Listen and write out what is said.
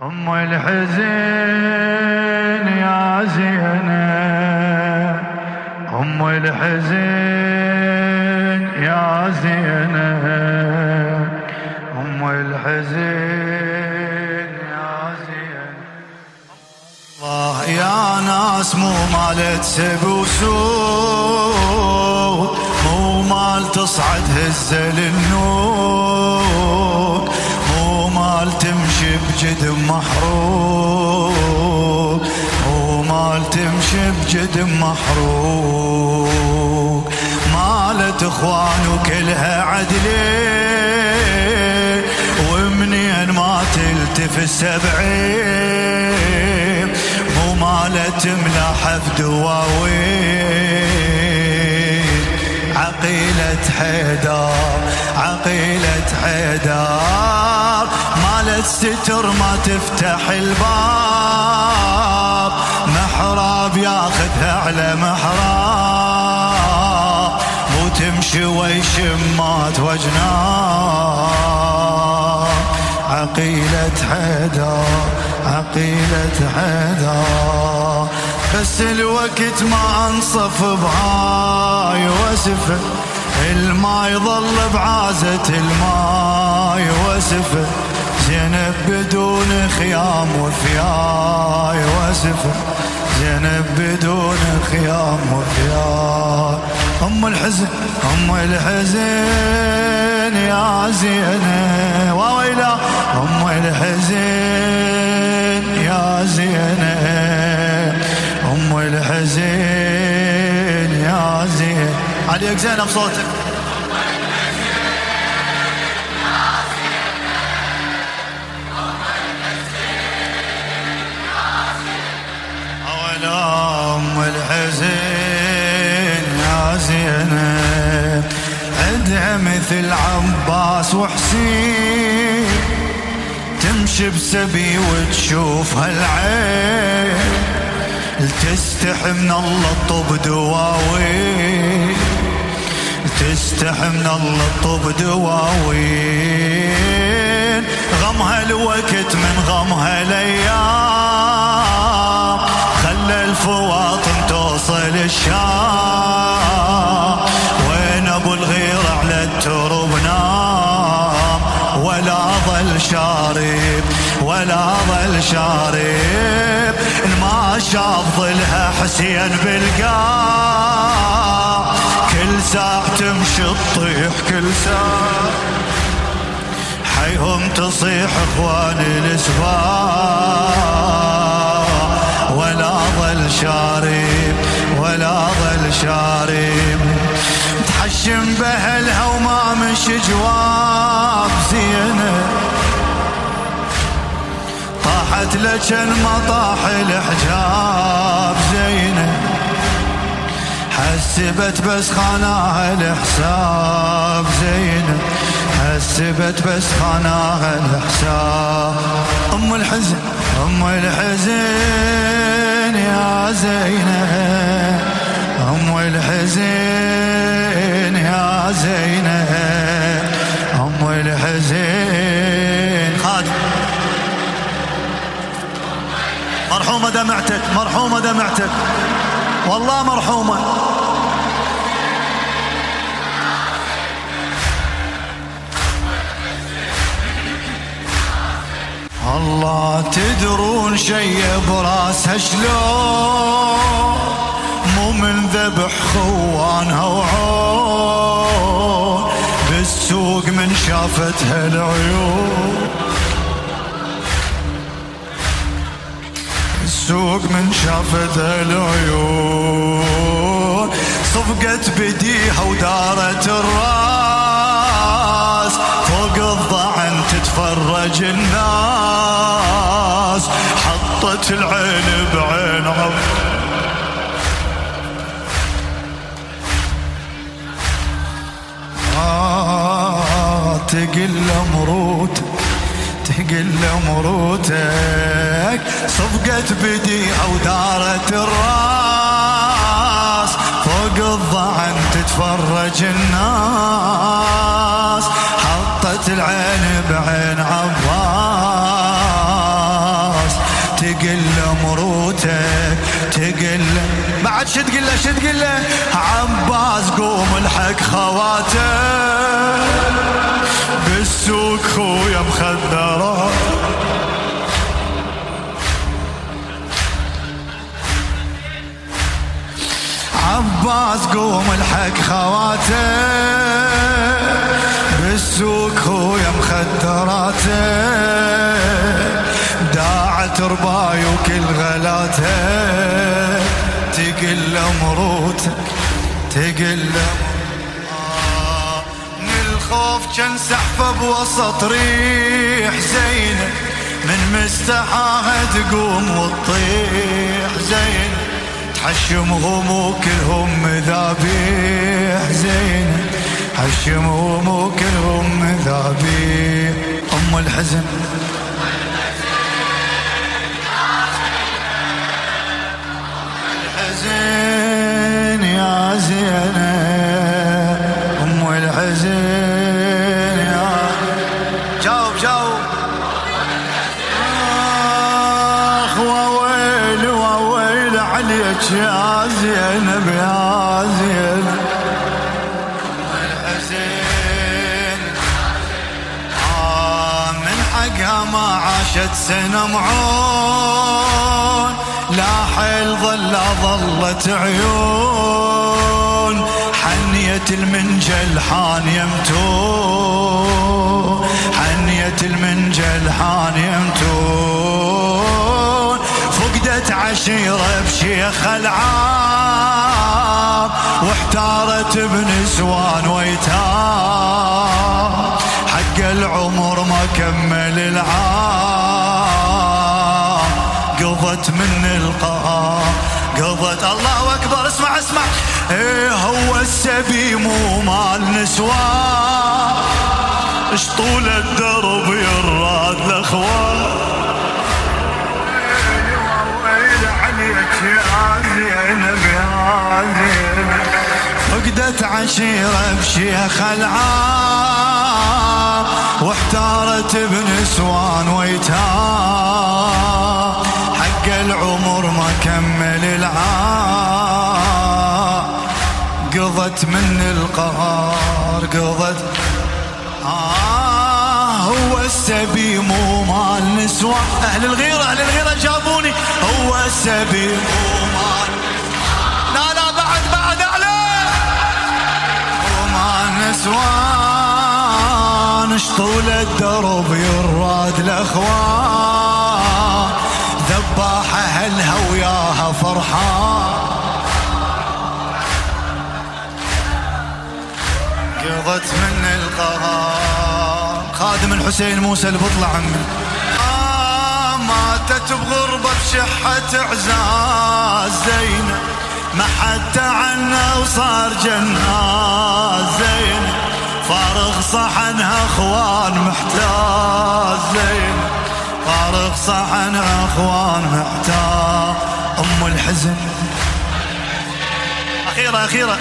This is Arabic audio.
أم الحزين يا زينب، أم الحزين يا زينب، أم الحزين يا زينب. الله يا ناس مو مالت سب وسوق، مو مال تصعد هزة للنوق، مو مال تمشي بجدم محروق، مو مال تمشي بجدم محروق. مالت اخوان وكلها عدلين، ومنين ما تلتف السبعين، مو مالت ملاحف دواوين. عقيلة حيدر، عقيلة حيدر، مالت ستر ما تفتح الباب، محراب ياخذها على محراب، مو تمشي ويشمات وجناب. عقيلة حيدر، عقيلة حيدر، بس الوقت ما انصف بهاي وسفه، الماي ظل بعازة الماي وسفه، زينب بدون خيام وفياي وسفه، زينب بدون خيام وفياي. أم الحزن، أم الحزن يا زينب، وويلا أم الحزن يا زينب، أم الحزن يا زينب. عليك زينب صوتك. أم الحزين يا زينب، عدها مثل عباس وحسين، تمشي بسبي وتشوفها العين، تستحي من الله الطب دواوين، تستحي من الله الطب دواوين. غمها الوقت من غمها الايام، خلى الفواطم توصل الشام، وين ابو الغير على الترب نام، ولا ظل شارب، ولا ظل شارب، ما شاف ظلها حسين بالقاع، كل ساعة تمشي تطيح، كل ساعة حيهم تصيح اخواني الاسباع، ولا ظل شارب، ولا ظل شارب، تحشم بهلها وما مش جواب زينب، طاحت لجن ما طاح الحجاب زينب، حسبت بس خاناها الحساب زينب، حسبت بس خاناها الحساب. أم الحزن، أم الحزن يا زينب، أم الحزن يا زينب، أم الحزن. خادم مرحومة دمعتك، مرحومة دمعتك، والله مرحومة. الله تدرون شي براسها شلون، مو من ذبح خوانها وعون، بالسوق من شافتها العيون، السوق من شافتها العيون، صفقت بديها ودارت الراس، فوق الضعن تتفرج الناس، حطت العين بعين عب، تقل مروتك، تقل مروتك، صفقت بديها ودارت الراس، فوق الضعن تتفرج الناس، حطت العين بعين عباس. تقل مروتك تقل. بعد شو تقول له شو تقول له؟ عباس قوم الحق خواتك بالسوق خويا مخدرات. عباس قوم الحق خواتك بالسوق خويا مخدراتك. داعت رباي وكل غلاتك تقل مروتك تقل. من الخوف كان سحفة بوسط ريح زينب من مستحاها تقوم وتطيح زينب. تحشمهم وكلهم ذابيح زينب حشمهم وكلهم ذابيح. أم الحزن الحزن يا زينب أم الحزن يا جاوب جاوب. آخ وويل وويل عليك يا زينب يا زينب. أم الحزن من حقها ما عاشت سنة معون لا حيل ظلت عيون. حنية المنجل حان يمتون حنية المنجل حان يمتون. فقدت عشيرة بشيخ العام واحتارت بنسوان ويتام. حق العمر ما كمل العام قضت من القهر قضت. الله أكبر اسمع اسمع. ايه هو السبي مو مال نسوان اش طول الدرب يراد الاخوان. ويل عليك يا زينب يا زينب. فقدت عشيرة بشيخ العام واحتارت بنسوان ويتام. حق العمر ما كمل العام قضت من القهر قضت. هو السبي مو مال نسوان. أهل الغيرة جابوني. هو السبي مو مال لا لا بعد أعلى. مو مال نسوان اش طول الدرب يراد الأخوان. ذباح أهلها وياها فرحان قضت من القهر. خادم الحسين موسى البطلة عمي ماتت بغربة بشحة اعزاز زينب. ما حتى عنا وصار جناز زينب. فارغ صحنها اخوان محتاج زينب فارغ صحنها اخوان محتاج. ام الحزن اخيرة